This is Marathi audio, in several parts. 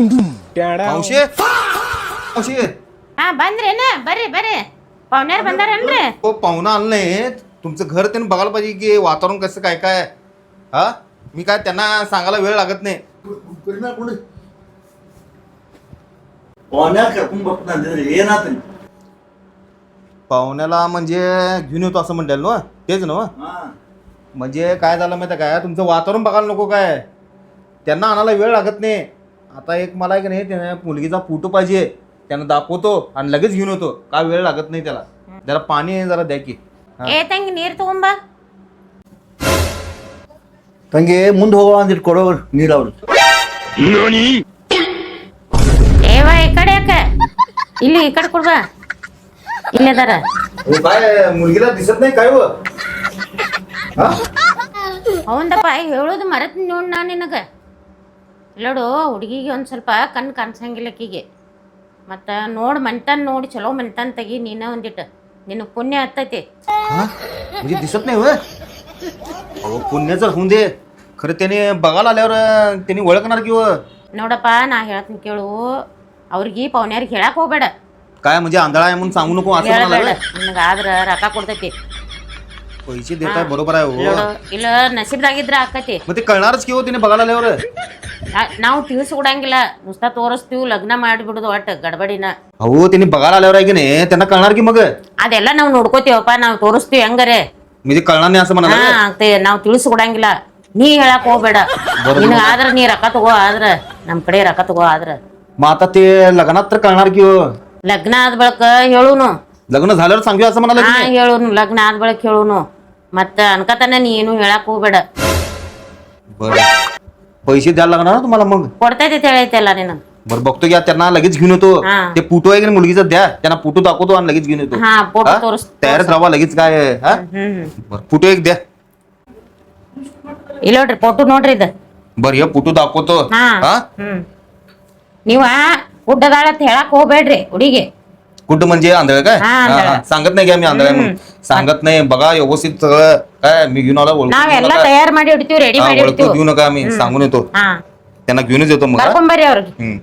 मावशे मावशे हा ಬಂದ್ರೇನ ಬರ್ರಿ ಬರ್ರಿ पाहुण्यार ಬಂದಾರನ್ರಿ हो पाहुणा आलं नाही तुमचं घर त्यांनी बघायला पाहिजे की वातावरण कसं काय काय हा मी काय त्यांना सांगायला वेळ लागत नाही पाहुण्याला म्हणजे घेऊन येतो असं म्हणलं ना तेच ना म्हणजे काय झालं माहिती काय तुमचं वातावरण बघायला नको काय त्यांना आणायला वेळ लागत नाही आता एक मला एक नाही त्याने मुलगीचा फोटो पाहिजे त्यांना दाखवतो आणि लगेच घेऊन येतो काय वेळ लागत नाही त्याला जरा पाणी जरा द्या की ಏ ತಂಗಿ ನೀರ್ ತಗೊಂಬ ತಂಗಿ ಮುಂದೆ ಹೋಗುವ ಅಂದಿಟ್ಟು ಕೊಡೋ ನೀರು ಅವ್ರು ಏವ ಈ ಕಡೆ ಯಾಕ ಇಲ್ಲಿ ಈ ಕಡೆ ಕೊಡ್ಬಾ ಇಲ್ಲದಾರ काय मुलगीला दिसत नाही काय व ಅವಂದಪ್ಪ ಹೇಳೋದು ಮರತ್ ನೋಡ್ ನಾ ನಿನಗ ಇಲ್ಲೋಡು ಹುಡುಗಿಗೆ ಒಂದ್ ಸ್ವಲ್ಪ ಕಣ್ ಕಾಣಿಸಂಗಿಲ್ಲ ಆಕಿಗೆ ಮತ್ತ ನೋಡ್ ಮನ್ತನ್ ನೋಡಿ ಚಲೋ ಮನ್ತನ್ ತೆಗಿ ನೀನ ಒಂದಿಟ್ಟು ನಿನಗೆ ಪುಣ್ಯ ಹತ್ತೈತಿ म्हणजे दिसत नाही होय अहो पुण्य जर होऊन दे खरं त्याने बघायला आल्यावर त्यांनी ओळखणार किंवा ನೋಡಪ್ಪ ನಾ ಹೇಳ್ತೀನಿ ಕೇಳು ಅವ್ರಿಗೆ ಪೌನ್ಯಾರಿಗೆ ಹೇಳಕ್ ಹೋಗ್ಬೇಡ काय म्हणजे आंधळा आहे म्हणून सांगू नको असं ಹೇಳಬೇಡ म्हणाला ನಿನಗೆ ಆದ್ರ ರೊಕ್ಕ ಕೊಡ್ತೈತಿ पैसे देताय बरोबर आहे हो ನೋಡು ಇಲ್ಲ ನಸೀಬ್ದಾಗಿದ್ರ ಆಕತಿ मग ते कळणारच की हो त्याने बघायला आल्यावर ನಾವು ತಿಳಿಸ್ಕೊಡಂಗಿಲ್ಲ नुसता ತೋರಿಸ್ತೀವಿ ಲಗ್ನ ಮಾಡಿಬಿಡುದು ಒಟ್ಟು ಗಡಬಡಿನ अहो त्यांनी बघायला आल्यावर आहे की नाही त्यांना कळणार की मग ಅದೆಲ್ಲ ನಾವು ನೋಡ್ಕೋತೀವಪ್ಪ ನಾವು ತೋರಿಸ್ತೀವಿ ಹೆಂಗಾರೆ म्हणजे कळणार नाही असं म्हणाला ನಾವು ತಿಳಿಸ್ಕೊಡಂಗಿಲ್ಲ ನೀ ಹೇಳಕ್ ಹೋಗ್ಬೇಡ ನಿನಗ ಆದ್ರ ನೀ ರೊಕ್ಕ ತಗೋ ಆದ್ರ ನಮ್ ಕಡೆ ರೊಕ್ಕ ತಗೋ ಆದ್ರ मग आता ते लग्नात तर कळणार की हो ಲಗ್ನ ಆದ ಬಳಕ ಹೇಳುನು लग्न झाल्यावर सांगू असं म्हणाला ಹಾ ಹೇಳುನು ಲಗ್ನ ಆದ ಬಳಕ ಹೇಳುನು ಮತ್ತ ಅನ್ಕತನ ನೀ ಏನು ಹೇಳಕ್ ಹೋಗ್ಬೇಡ बरं पैसे द्यायला लागणार ना तुम्हाला मग ಕೊಡ್ತೈತಿ ಹೇಳೈತಲ್ಲ ನೀನು बरं बघतो की त्यांना लगेच घेऊन येतो हा. ते फोटो आहे की नाही मुलगीचा द्या त्यांना फोटो दाखवतो आणि लगेच घेऊन येतो हा फोटो हा? तोರಿಸ್ तयारच राहा लगेच काय आहे, हा बरं फोटो एक द्या ಇಲ್ಲ ನೋಡ್ರಿ ಫೋಟೋ ನೋಡ್ರಿ ಇದು बरं हे फोटो दाखवतो ಹಾ हा ನೀವ ಗುಡ್ಡದಾಳ ಅಂತ ಹೇಳಕ್ ಹೋಗ್ಬೇಡ್ರಿ ಹುಡುಗಿ कुठं म्हणजे आंधळ काय हा, हा, आंधळ. हा. सांगत नाही की आम्ही आंधळ आहे म्हणून सांगत नाही बघा व्यवस्थित सगळं काय मी घेऊन आलो ओळखून ನಾವೆಲ್ಲ घेऊ नका. ತಯಾರ್ ಮಾಡಿ ಇಡ್ತೀವಿ ರೆಡಿ हा, ಮಾಡಿ ओळखून ಇಡ್ತೀವಿ घेऊ नका आम्ही सांगून येतो ಹಾ त्यांना घेऊनच येतो मग हा? ಕರ್ಕೊಂಬರ್ರಿ ಅವ್ರಿಗೆ हम्म.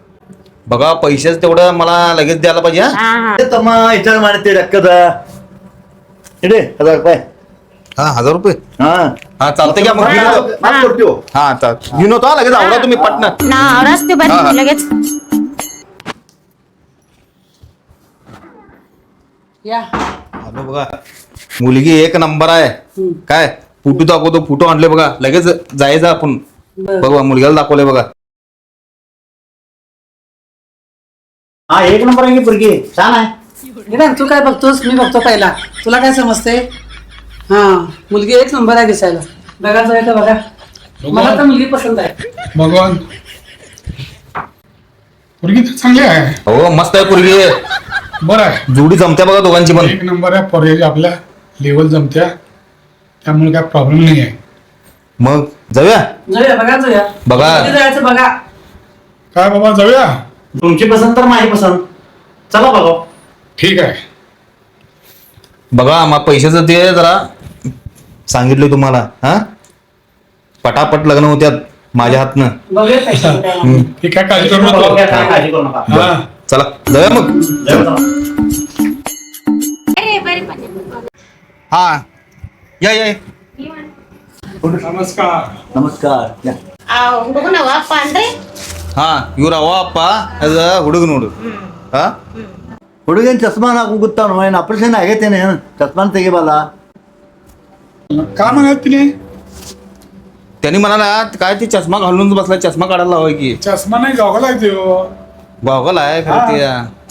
बघा पैसेच तेवढं मला लगेच द्यायला पाहिजे हा? ಹಾ ಹಾ ತಮ್ಮ ವಿಚಾರ ಮಾಡ್ತೀವಿ ರೊಕ್ಕದ ಇಡಿ ₹1000 हा 1000 रुपये ಹಾ हा चालतंय की मग घेऊन येतो ಮಾತು ಕೊಡ್ತೀವಿ हा घेऊन येतो हा, लगेच आवडा तुम्ही पटन ನಾ ಅವರಸ್ತೀವಿ ಹಾ, ಹಾ. ಬರ್ರಿ लगेच या आलो बघा मुलगी एक नंबर आहे काय फोटो दाखवतो फोटो आणले बघा लगेच जायचं आपण बघा मुलग्याला दाखवलंय बघा हा एक नंबर आहे की पोरगी छान आहे निदान तू काय बघतोस मी बघतो पहिला तुला काय समजते हा मुलगी एक नंबर आहे दिसायला बघा जाय का बघा मला तर मुलगी पसंत आहे भगवान पोरगी तर चांगली आहे हो मस्त आहे पोरगी बरं आहे जोडी जमत्या बघा दोघांची पण एक नंबर आहे पोरगी आपल्या लेवल जमत्या त्यामुळे काय प्रॉब्लेम नाही आहे मग जाऊया जाऊया बघा जाऊया बघा. कधी जायचं बघा काय बाबा जाऊया तुमची पसंत तर माझी पसंत चला बघा ठीक आहे बघा मग पैशाचं ते जरा सांगितलं तुम्हाला हा पटापट लग्न होत्यात माझ्या हातनं बघूया पैसे काय म्हणतात. ठीक आहे काळजी करू बघा, नको काय काळजी करू नका हा चला जाऊया मग चला. ಬರ್ರಿ ಬರ್ರಿ हा या या या. नमस्कार ನಮಸ್ಕಾರ ಯಾ. ಆ ಹುಡುಗನ ಅಪ್ಪ ಅನ್ರಿ हा ಇವ್ರ ಅವ ಅಪ್ಪ ಅದ ಹುಡುಗ ನೋಡು हा ಹುಡುಗನ್ ಚಸ್ಮಾ ನಾಕು ಗೊತ್ತಾನು ಏನು ಆಪರೇಷನ್ ಆಗೈತೇನೆ ಚಸ್ಮಾನ ತೆಗಿಬಲ್ಲ काय म्हणाल तिने त्यांनी म्हणाला काय ते चष्मा घालून बसला चष्मा काढायला हवाय की चष्मा नाही गॉगल आहे तो गॉगल आहे खरं ते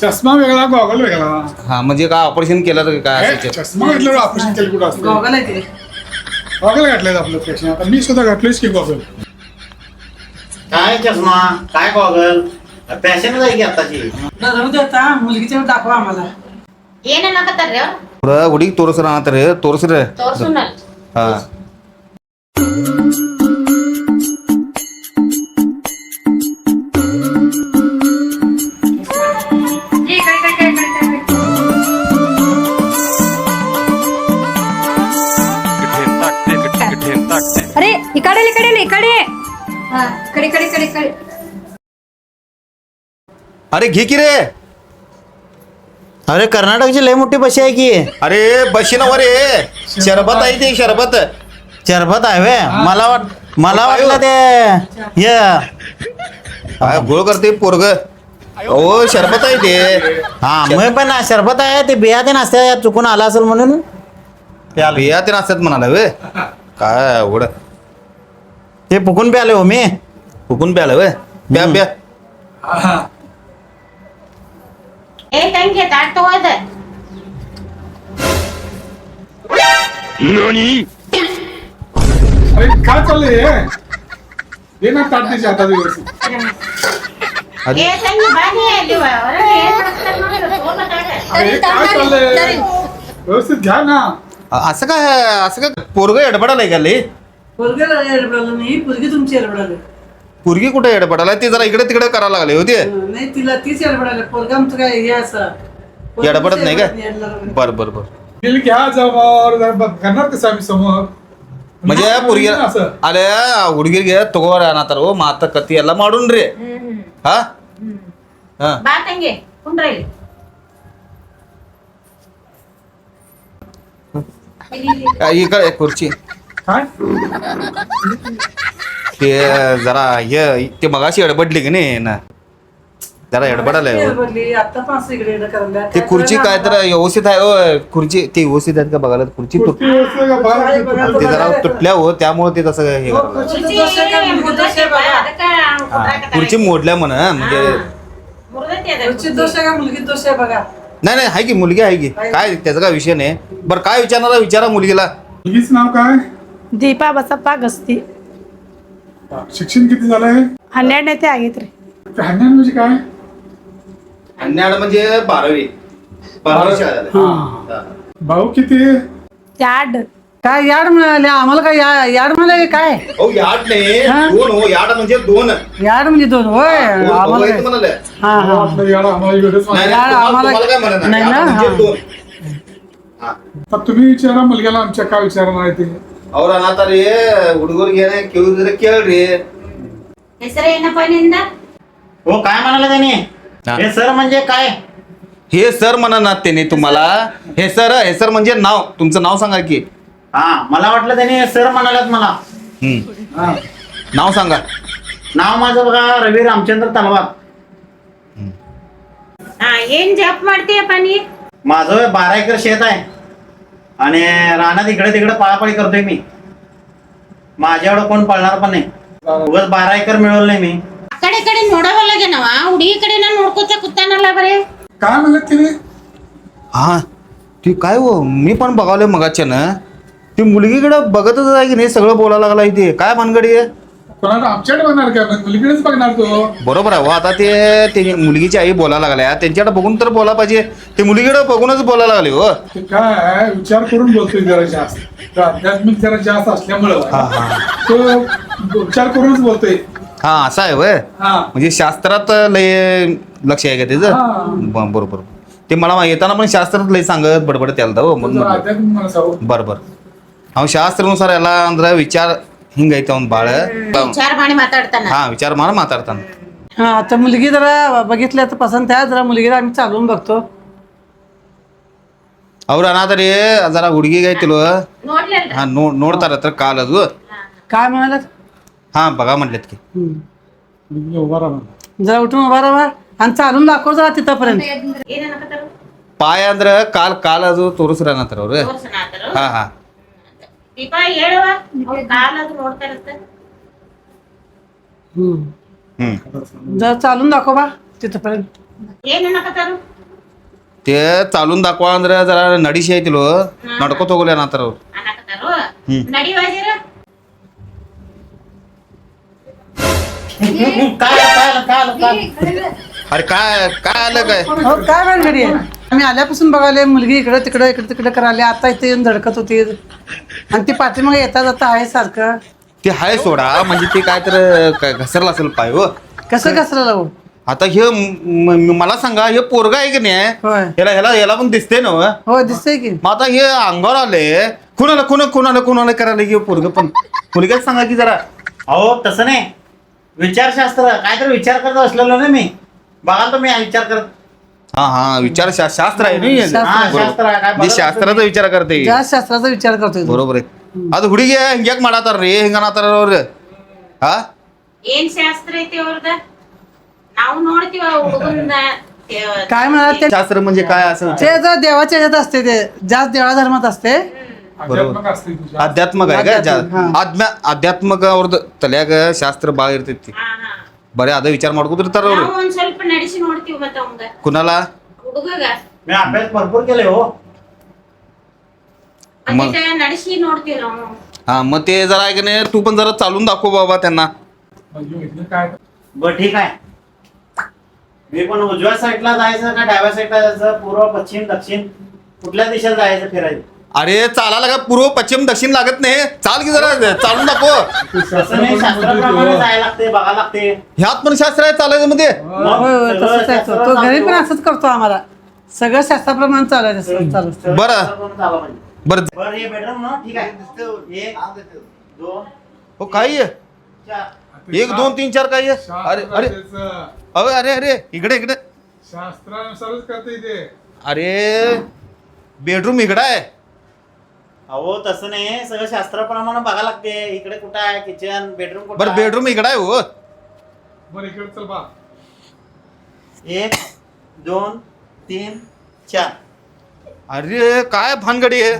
चष्मा वेगळा गॉगल वेगळा हा म्हणजे काय ऑपरेशन केलं तर काय हे, असायचं चष्मा घातल्यावर ऑपरेशन केलं कुठं असतं गॉगल आहे ते गॉगल घातलंय आपलं पेशंट आता मी सुद्धा घातलोयच की गॉगल काय चष्मा काय गॉगल फॅशनच आहे की आताची राहू दे आता मुलगीच्या दाखवा आम्हाला ಏನನ್ನಕತ್ತಾರ್ರಿ ಅವ್ರು ಹುಡುಗಿ ತೋರಿಸ್ರ ಅಂತಾರೆ ತೋರಿಸ್ರಿ ತೋರ್ಸುನಲ್ ಹಾ अरे इकडे इकडे इकडे कडे कडे कडे अरे घे की रे. अरे कर्नाटकची लय मोठी बशी आहे की. अरे बशी नवर रे, शरबत आहे ते शरबत. शरबत आहे वे. मला वाटलं ते हे काय गोळ करते पोरग. हो शरबत आहे ते. हा मग पण शरबत आहे ते बिया ते नसते चुकून आला असेल म्हणून बिया ते नसतात म्हणाला वे. काय उघड ते फुकून प्याले हो मी. फुकून प्याला वे. प्या प्या. ए ತಂಗಿ ತಾಟ್ ತಗೋದ अरे काय चाललंय हे ना ताटलीच्या हातात व्यवस्थित. ए ತಂಗಿ ಬಾನಿ ಅಲ್ಲಿ ಹೊರಗೆ ಏನ್ ಮಾಡ್ತಾರೆ ನೋಡಿ ತಗೋತಾಳೆ अरे काय चाललंय व्यवस्थित घ्या ना. असं काय पोरग एडबडाला का लई. पोरगेला एडबडालं नाही, पोरगी तुमची एडबडाले. पोरगी कुठे एडबडाला ती जरा इकडे तिकडे करायला लागले होते. नाही तिला तीच एडबडाले. पोरगा आमचं काय हे असं एडबडत नाही का. बर बर बर. बिल घ्या जवळ करणार कसं आम्ही समोर म्हणजे पोरगी असं ಅಲೆ ಹುಡುಗಿರಿಗೆ ತಗೋರ ಅನ್ನತಾರ ಮಾತ ಕತ್ತಿ ಎಲ್ಲ ಮಾಡುಣ್ರಿ. ಹಾ ಹಾ ಬಾ ತಂಗಿ ಕುಂಡ್ರಿ ಈ ಕಡೆ खुर्ची काय ते जरा हे ते मगाशी एडबडली की नाही ना जरा एडबडाला आहे हो. एडबडली आता पण असं इकडे इकडे करायला. ते खुर्ची काय तर व्यवस्थित आहे हो. खुर्ची ते व्यवस्थित आहेत का बघायला. खुर्ची कुस्ती व्यवस्थित का बाहेर ते जरा तुटल्या हो त्यामुळे ते तसं हे हो, करायला. खुर्चीचं दोष आहे का, मुलगी दोष आहे बघा. हा, खुर्ची मोडल्या म्हण म्हणजे खुर्चीत दोष आहे का, मुलगी दोष आहे बघा. नाही नाही आहे की मुलगी आहे की काय त्याचा काय विषय नाही. बरं काय विचारणार विचारा मुलगीला. मुलगीचं नाव काय. ದೀಪಾ ಬಸಪ್ಪ ಗಸ್ತಿ शिक्षण किती झालंय. 12ನೇತೆ ಆಗೈತ್ರಿ. हन्यान म्हणजे काय. अन्याड म्हणजे 12वी शाळा झाली. हा. भाऊ किती. ಯಾಡ್ काय याड मिळाले आम्हाला. काय याड मिळाले काय. अहो याड नाही दोन हो. याड म्हणजे दोन. याड म्हणजे दोन होय. दोन भाऊ आम्हाला आहेत काय. म्हणाले. हा हा वाटलं यार आम्हाला वेगळंच नाही, वाटलं. नाही, याड आम्हाला- तुम्हाला काय म्हणत नाही ना, म्हणजे हा. दोन. हा. आता तुम्ही विचारा मुलग्याला आमच्या काय विचारणार आहे ते. ಅವ್ರ ಅನ್ನತಾರಿ ಹುಡುಗರಿಗೆ ಕೇಳಿದ್ರೆ ಕೇಳ್ರಿ. ಹೆಸರೇನಪ್ಪ ನಿಂದ हो काय म्हणाले त्याने. हा. हे सर म्हणजे काय. हे सर म्हणणार त्यांनी तुम्हाला. हे सर म्हणजे नाव तुमचं नाव सांगा की. हा मला वाटलं त्याने सर म्हणाल्यात मला. हम्म. नाव सांगा. नाव माझं बघा रवी रामचंद्र तलवार. ಹಾ ಏನ್ ಜಾಬ್ ಮಾಡ್ತೀಯಪ್ಪ ನೀ माझं 12 एकर शेत आहे आणि रानात इकडे तिकडे पळापळी करतोय मी. माझ्याकडं कोण पळणार पण नाही. उगाच 12 एकर मिळवलं नाही मी. ಆ ಕಡೆ ನೋಡವಲ್ಲಗೆ ನಾವ ಹುಡುಗಿ ಕಡೆನ ನೋಡ್ಕೋತ ಕೂತಾನಲ್ಲ ಬರೇ काय म्हणलं तिने. हा ती काय हो मी पण बघावलंय मगाच्या ना. ती मुलगीकडे बघतच आहे की नाही सगळं बोलायला लागलाय ते काय भानगडी आहे. कोणाला आमच्याकडे बघणार काय मुलगीकडेच बघणार तो. बरोबर आहे हो. आता ते मुलगीची आई बोलायला लागल्या त्यांच्याकडे बघून तर बोला पाहिजे. ते मुलगीकडे बघूनच बोलायला लागले हो. ते काय विचार करून बोलतोय जरा जास्त. तो आध्यात्मिक जरा जास्त असल्यामुळं तो विचार करूनच बोलतोय. हा असं आहे वय. हा म्हणजे शास्त्रात लय लक्ष आहे का हा. त्याचं. बरोबर ते मला येताना पण शास्त्रात लय सांगत बडबड त्याला हो म्हणून जरा म्हटलं. आध्यात्मिक माणूस आहो. बरोबर ಅವ್ ಶಾಸ್ತ್ರನುಸಾರ ಎಲ್ಲ ಅಂದ್ರೆ ವಿಚಾರ ಹಿಂಗೈತೆ ಅವ್ನು ಭಾಳ. ವಿಚಾರ ಮಾಡಿ ಮಾತಾಡ್ತಾನ ಹಾ ವಿಚಾರ ಮಾಡಿ ಮಾತಾಡ್ತಾನೆ. हा आता मुलगी जरा बघितल्या तर पसंत आहे. जरा मुलगीला आम्ही चालवून बघतो. ಅವ್ರು ಅನಾದರಿ ಜರ ಹುಡುಗಿಗೆ ಐತಿಲ್ವ ನೋಡ್ಲಿಲ್ಲ ಹಾ ನೋಡ್ತಾರ ಹತ್ರ ಕಾಲ್ ಅದು. काय म्हणाला. हा बघा म्हटलेत की. मुलगी उभा राहा. जरा उठून उभा राहा आणि चालून दाखव जरा तिथपर्यंत. ಏನನ್ನಕತ್ತಾರ ಪಾಯ ಅಂದ್ರೆ ಕಾಲ್ ಅದು ತೋರಿಸ್ರ ಅನ್ನತ್ತಾರ ಅವ್ರು. ತೋರ್ಸನಾತರು ಹಾ ಹಾ ದೀಪಾ ಹೇಳುವ ಅವ್ರ ಕಾಲ್ ಅದು ನೋಡ್ತಾ ಇರುತ್ತೆ हम्म. जरा चालून दाखव बा तिथपर्यंत. ಏನನ್ನಕತ್ತಾರು ते चालून दाखवा ಅಂದ್ರೆ जरा नडीशी ಐತಿಲ್ವ ನಡ್ಕೋತ ಹೋಗಲಿ ಅನ್ನತ್ತಾರ ಅವ್ರು. ಅನ್ನಕತ್ತಾರು ನಡಿವಾಜಿರ अरे काय काय आलं काय. हो काय भानगडी आहे. आम्ही आल्यापासून बघायला मुलगी इकडे तिकडे करायला. आता इथे येऊन धडकत होती आणि ती पाठीमागे येता जाता आहे सारखं. ते हाय सोडा म्हणजे ते काय तर घसरला असेल पाय हो. कसं कसं हो. आता हे मला सांगा हे पोरगा आहे की नाही होय ह्याला पण दिसते ना हो. हो दिसतंय की. मग आता हे अंगावर आले कुणाला करायला की पोरग पण मुलग्याच सांगा की जरा. अहो तसं नाही. विचारशास्त्र काय तर विचार करत असलेलो ना मी. बघा तुम्ही विचार करत. हा विचार शास्त्र आहे नाही शास्त्र. हा, बरोबर. शास्त्र आहे, काय जे बघा ಶಾಸ್ತ್ರದ तुम्ही. ವಿಚಾರ करते ज्या शास्त्राचा विचार करतोय तू. ಬರೋಬರ್ ಅದು ಹುಡುಗಿ ಹಿಂಗ್ಯಾಕ್ ಮಾಡತ್ತಾರ್ರಿ ಹಿಂಗನತ್ತಾರ ಅವ್ರು ಹಾ ಏನ್ ಶಾಸ್ತ್ರ ಐತಿ ಅವ್ರದ ನಾವು ನೋಡ್ತೀವ ಹುಡುಗಂದ काय म्हणाला ते शास्त्र म्हणजे काय असं ते जर देवाच्या ह्याच्यात असते ते जास्त देवा धर्मात असते अध्यात्मक असते तुझ्या अध्यात्मक आहे अध्यात्मक, का ಅಧ್ಯಾತ್ಮಕ ಅವ್ರದ್ದು ತಲ್ಯಾಗ ಶಾಸ್ತ್ರ ಭಾಳ ಇರ್ತೈತಿ ಹಾ ಹಾ ಬರೀ ಅದ ವಿಚಾರ ಮಾಡ್ಕೊತಿರ್ತಾರ ಅವ್ರು ನಾವು ಒಂದ್ ಸ್ವಲ್ಪ ನಡೆಸಿ ನೋಡ್ತೀವಿ ಮತ್ತ ಅವಂಗ कुणाला ಹುಡುಗಗ मी अभ्यास भरपूर केले हो. ಮತ್ತೆ ನಡೆಸಿ ನೋಡ್ತೀವಿ ನಾವು हा मग ते जरा आहे की नाही तू पण जरा चालून दाखव बाबा त्यांना म्हणजे इथलं काय बर ठीक आहे. मी पण उजव्या साईडला जायचं का डाव्या साईडला जायचं, पूर्व पश्चिम दक्षिण कुठल्या दिशेला जायचं फिरायचं? अरे चालायला का पूर्व पश्चिम दक्षिण लागत नाही चाल की जरा चालून दाखव तसं नाही, शास्त्राप्रमाणे जायला लागते, बघा लागते. ह्यात पण शास्त्र आहे चालायचं मध्ये मग होय होय सगळं तसंच आहे तो शास्त्रावर घरी पण चालते. असंच करतो आम्हाला सगळं शास्त्राप्रमाणे चालू आहे तसं चालू असतं. सगळं बरं. शास्त्राप्रमाणे चाललं पाहिजे. बरं बरं हे बेडरूम ना ठीक आहे. एक दोन हो काय आहे? चार. एक दोन तीन चार काय आहे? अरे अरे अरे अरे अरे इकडे इकडे शास्त्रानुसारच करते ते. अरे बेडरूम इकडे आहे अहो तसं नाही, सगळं शास्त्राप्रमाणे बघा लागते. इकडे कुठं आहे किचन, बेडरूम कुठं बरं आहे? बेडरूम इकडे आहे हो बरं इकडे चल बा. एक दोन तीन चार. अरे काय भानगडी आहे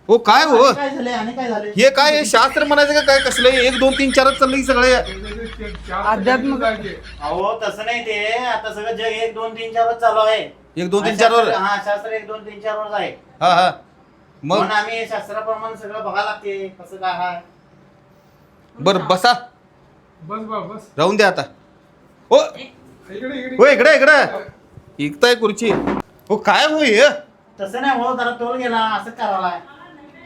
हो काय हो आणि काय झाले आणि काय झाले? हे काय आहे? शास्त्र म्हणायचं का काय कसलं एक दोन तीन चारच चाललं की सगळे अध्यात्मक. जागे. अहो तसं नाही ते, आता सगळं जग एक दोन तीन चार वर चालू आहे. एक दोन तीन चार वर हा शास्त्र एक दोन तीन चार वर आहे. हा हा मग म्हणून आम्ही शास्त्राप्रमाणे सगळं बघा लागते कसं काय आहे. बर बसा बस बा बस. राहून द्या आता हो इकडे इकडे हो इकडे इकडे इकताय खुर्ची हो काय हो हे तसं नाही हो, जरा तोल गेला असं करायला.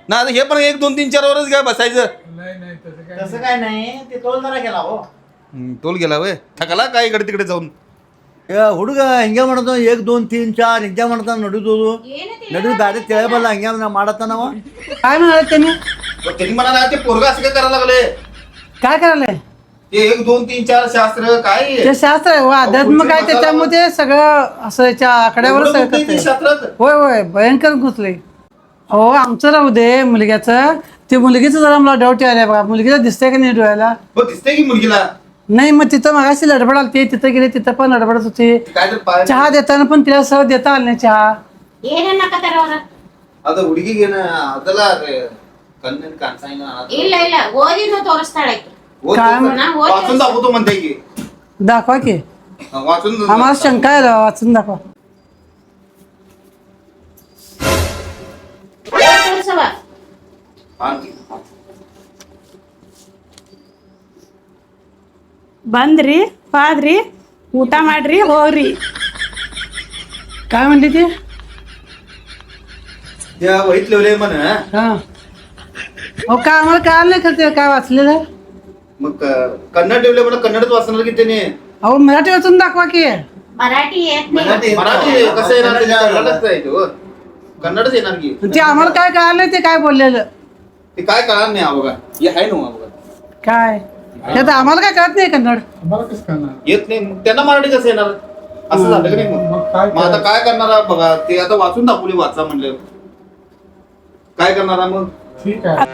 ना आता हे पण एक दोन तीन चार वरच काय बसायचं नाही नाही तसं काय तसं काय नाही, ते तोल जरा गेला हो. तोल गेला वय थकला काय इकडे तिकडे जाऊन ಹುಡುಗ ಹಿಂಗೆ ಮಾಡೋದು ಏಕ್ ದೋನ್ ತೀನ್ ಚಾರ್ ಹಿಂಗೆ ಮಾಡ್ತಾನ ನಡುದು ನಡುದು ಗಾಡಿ ತಿಳಿಯಬಲ್ಲ ಹಿಂಗೆ ಮಾಡತ್ತಾನವ काय म्हणाले त्यांनी पण त्यांनी म्हणाला ते पोरगा असं काय करायला लागले काय करायलंय ते एक दोन तीन चार शास्त्र काय आहे? ते शास्त्र आहे हो, अध्यात्मक आहे त्याच्यामुळे ते सगळं असं याच्या आकड्यावर एवढं सगळं मोठं ते करतंय. शास्त्रात होय होय भयंकर घुसले हो आमचं राहू दे मुलग्याचं ते मुलगीचं जरा मला डाऊट यायला बघा मुलगीला दिसतंय का नाही डोळ्याला हो दिसतंय की मुलगीला नाही मग तिथं मगाशी लडबड आलती तिथं गेले तिथं पण लडबडत होती काय तर पाय चहा देताना पण तिला सहज देता आलं नाही चहा ಏನೇನಕತ್ತಾರ ಅವ್ರ ಅದು ಹುಡುಗಿಗೆ ಅದೆಲ್ಲ ಕಣ್ಣಿನ ಕಾಣಿಸಾಯಿನ ಇಲ್ಲ ಇಲ್ಲ ಓದಿನೂ ತೋರಿಸ್ತಾಳೆ ಆಕಿ. काय वाचून दाखवतो म्हणते की दाखवा की वाचून आम्हाला शंका आहे वाचून दाखवा ತೋರ್ಸವ आणखी. ಬಂದ್ರಿ ಹೋದ್ರಿ ಊಟ ಮಾಡ್ರಿ ಹೋಗ್ರಿ काय म्हणली ती त्या वहीत लिवले म्हण हा हो काय आम्हाला काय नाही करते काय वाचलेलं आहे? मग कन्नड लिवले म्हण कन्नडच वाचणार की त्याने अहो मराठी वाचून दाखवा की ಮರಾಠಿ ಏತ್ नाही मराठी कसं येणार ते कन्नडच आहे ते, हो. कन्नडच येणार की ते आम्हाला काय कळालं ते काय बोललेलं ते काय कळणार नाही हा बघा हे आहे ना बघा काय ते तर आम्हाला काय कळत नाही कन्नड आम्हाला कसं करणार? येत नाही मग त्यांना मराठी कसं येणार असं झालं की नाही मग मग काय मग आता काय करणार आहे बघा ते आता वाचून दाखवली वाचा म्हणलं काय करणार आहे मग ठीक आहे.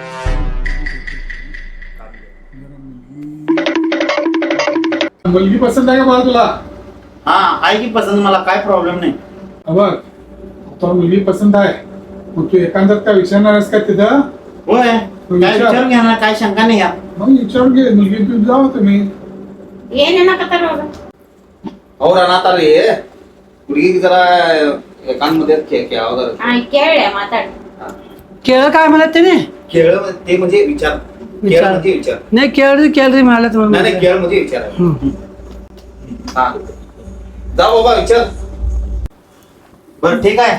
मुलगी पसंत आहे का मला तुला? हा आहे की पसंत, मला काय प्रॉब्लेम नाही. बघ तुला मुलगी पसंत आहे मग तू एकांतात काय विचारणार आहेस का तिथं? होय काय विचारून घेणार, काय शंका नाही यार. मग विचारून घे मुलगी तू जाऊ तुम्ही. ಏನೇನಕತ್ತಾರ ಅವ್ರು ಅವ್ರ ಅನಾಥಾರಿ ಹುಡುಗಿಗೆ ಜರ एकांमध्ये ಯಾವ್ದಾರ ಹಾ ಕೇಳೆ ಮಾತಾಡಿ केळं काय म्हणत त्याने खेळ ते म्हणजे विचार खेळ म्हणजे विचार नाही केळरी म्हणाले नाही तुम्हाला नाही खेळ म्हणजे विचार आहे. हा जा बाबा विचार बरं ठीक आहे.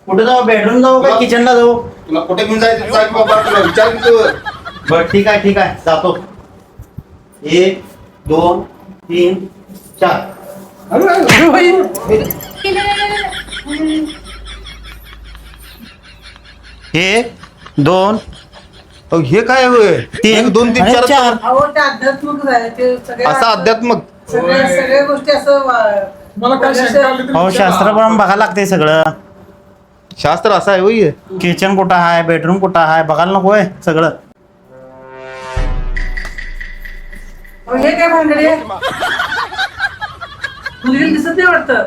कुठे जाऊ, बेडरूम जाऊ का किचनला जाऊ? तुला कुठे घेऊन जायचं सांग बाबा तुला विचार की तू बरं ठीक आहे जातो. एक दोन तीन चार. अरे बाई, एक दोन अहो, हे काय होय एक दोन तीन आणि चार चार. अहो ते अध्यात्मक आहे ते सगळे असं अध्यात्मक सगळ्या गोष्टी असं तुम्हाला काय शंका आली तर हो विचारा. शास्त्र पण बघायला लागते सगळं. शास्त्र असं आहे होय. किचन कुठं आहे, बेडरूम कुठं आहे, बघायला नको आहे सगळं. अहो, हे काय भानगडी आहे? मुलगी दिसत नाही वाटतं.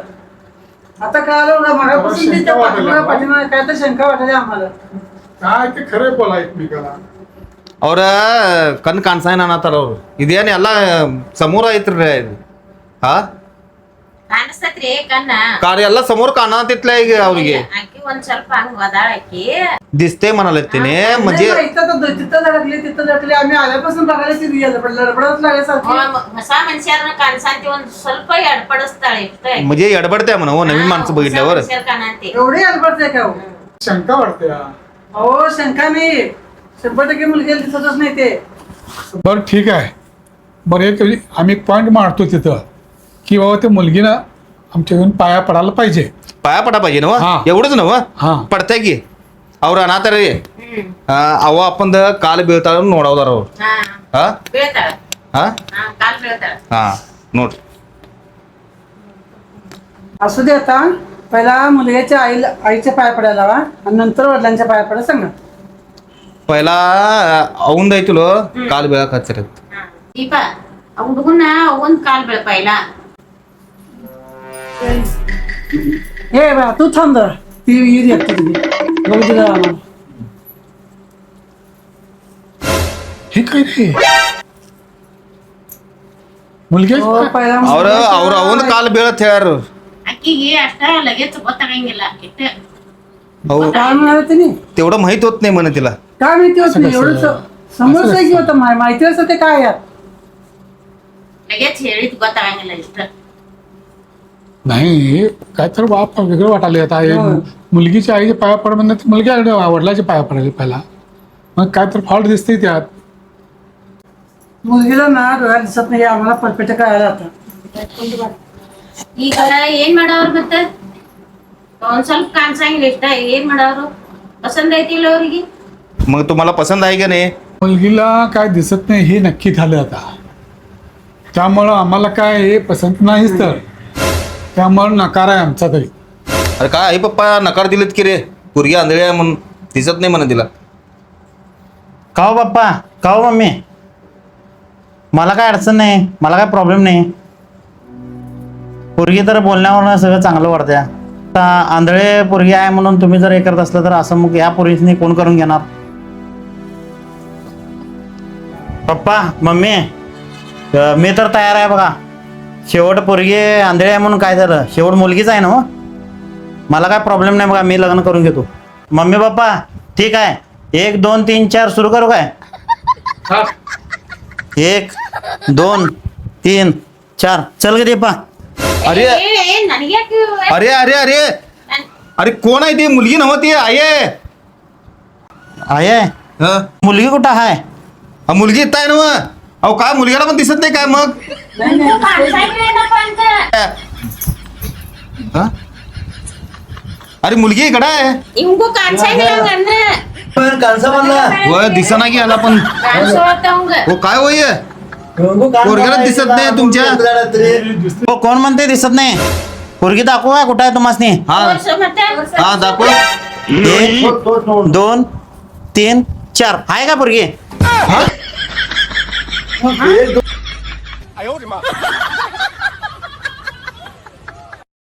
आता कळालं बघा, मगापासून ते त्या पाठीमागे काय तर शंका वाटली आम्हाला. काय ते खरे बोला एकमेकाला. ಅವ್ರ ಕಣ್ ಕಾಣಿಸಾಯನ ಅನ್ನತ್ತಾರ ಅವ್ರು ಇದೇನು ಎಲ್ಲ ಸಮೂರ ಐತ್ರಿ ಹಾ ಕಾಣಿಸ್ತೈತ್ರಿ ಕಣ್ಣ ಕಾರ್ ಎಲ್ಲ ಸಮೂರ ಕಾಣತಿತ್ಲ ಈಗ ಅವ್ರಿಗೆ ಆಕಿ ಒಂದ್ ಸ್ವಲ್ಪ ಹಂಗ ಅದಾಳ ಆಕಿ दिसते म्हणालत्तीने म्हणजे तिथं धडकली आम्ही आल्यापासून बघायला लडबडत लागल्यासारखी. ಹೊಸ ಮನುಷ್ಯರನ್ನ ಕಾಣಿಸಂತಿ ಒಂದ್ ಸ್ವಲ್ಪ ಎಡ್ಪಡಿಸ್ತಾಳೆ ಇಷ್ಟೇ म्हणजे एडबडते म्हणा हो नवीन माणसं बघितल्यावर काणंती एवढी अडबडते का हो? शंका वाटते हा. अहो शंका नाही, 100% मुलगी दिसतच नाही ते. बरं ठीक आहे. बरं एक आम्ही एक पॉईंट मारतो तिथं की बाबा ते मुलगीनं आमच्या येऊन पाया पडायला पाहिजे. पाया पडा पाहिजे ना हा. एवढंच ना हा. पडताय की ಅವ್ರ ಅನಾಥರೇ ಅವ ಅಪ್ಪಂದ ಕಾಲು ಬೀಳ್ತಾಳ ನೋಡವ್ದಾರ ಅವ್ರು ಹಾ ಹಾ ಬೀಳ್ತಾಳ ಹಾ ಹಾ ಕಾಲ್ ಬೀಳ್ತಾಳ ಹಾ ನೋಡ್ರಿ असू दे आता, पहिला मुलग्याच्या आईच्या पाया पडायला लावा आणि नंतर वडिलांच्या पाया पडायला सांगा. पहिला ಅವಂದ ಐತಿಲೋ ಕಾಲು ಬೀಳಕ್ ಹಚ್ಚಿರತ್ ದೀಪ ಆ ಹುಡುಗನ ಒಂದ್ ಕಾಲ್ ಬೀಳ್ಪಾಯಿಲ್ಲ हे बा तू थांब जरा. ती येईल एकटी तुझी. बघू दिलं आम्हाला. हे काय रे मुलगी हो, पहिला ಅವ್ರ ಅವಂದ ಕಾಲು ಬೀಳತ್ ಹೇಳ್ಯಾರ ಆಕಿಗೆ ಅಷ್ಟ ಲಗೇಜ್ ಗೊತ್ತಾಗಂಗಿಲ್ಲ ಇಷ್ಟ ಅವು काय म्हणाले तिने? तेवढं माहित होत नाही म्हणे तिला काय माहिती होत नाही एवढं समोरच की होतं माहिती असतं ते काय यात. लगेच ಹೇಳಿದ್ ಗೊತ್ತಾಗಂಗಿಲ್ಲ ಇಷ್ಟ नाही काय तर बाप वेगळं वाटायला आता हे मुलगीच्या आईच्या पाया पड म्हणजे मुलगी वडिलाच्या पाया पडायला पहिला मग काय तर फॉल्ट दिसते त्यात. मुलगीला ना डोळ्यात दिसत नाही आम्हाला परफेक्ट कळायला आता. ಈಗ ಏನ್ ಮಾಡವ್ರು ಮತ್ತೆ ಒಂದ್ ಸ್ವಲ್ಪ ಕಾಣಿಸಂಗಿಲ್ಲ ಇಷ್ಟ ಏನ್ ಮಾಡವ್ರು ಪಸಂದ್ ಐತಿಲ್ಲ ಅವ್ರಿಗೆ मग तुम्हाला पसंत आहे का नाही मुलगीला काय दिसत नाही हे नक्की झालं आता. त्यामुळं आम्हाला काय हे पसंत नाहीच तर त्यामुळं नकार आहे आमचा तरी. अरे काय आई पप्पा नकार दिलेत की रे पोरगी आंधळी आहे म्हणून दिसत नाही म्हणा तिला का हो बाप्पा, का हो मम्मी, मला काय अडचण नाही, मला काय प्रॉब्लेम नाही. पोरगी तर बोलण्यावरनं सगळं चांगलं वाटतंय. आता आंधळे पोरगी आहे म्हणून तुम्ही जर हे करत असलं तर असं मग या पोरीसनी कोण करून घेणार. पप्पा मम्मी मी तर तयार आहे बघा. शेवट पोरगी आंधळी आहे म्हणून काय झालं, शेवट मुलगीच आहे ना हो. मला काय प्रॉब्लेम नाही बघा, मी लग्न करून घेतो. मम्मी पप्पा ठीक आहे, 1 2 3 4 सुरू करू काय? 1 2 3 4 चल गे दीपा. अरे ನನಗೆ अरे अरे अरे अरे कोण आहे ती मुलगी नव्हती आहे आहे हा मुलगी कुठं आहे? मुलगी येत आहे ना मग अहो काय मुलग्याला पण दिसत नाही काय मग हा? अरे मुलगी इकडं आहे ಇವಂಗೂ ಕಾಣಿಸಂಗಿಲ್ಲ ಹಂಗ ಅಂದ್ರೆ पण कांसा म्हणला व दिसना की याला पण ಕಾಣಿಸೋತ ಅವಂಗ हो काय होय पोरग्याला दिसत नाही तुमच्या हो कोण म्हणते दिसत नाही? पोरगी दाखवू काय कुठं आहे तुम्हासनी? हा ಮತ್ತೆ हा दाखव 1 2 3 4 आहे का पोरगी? हा?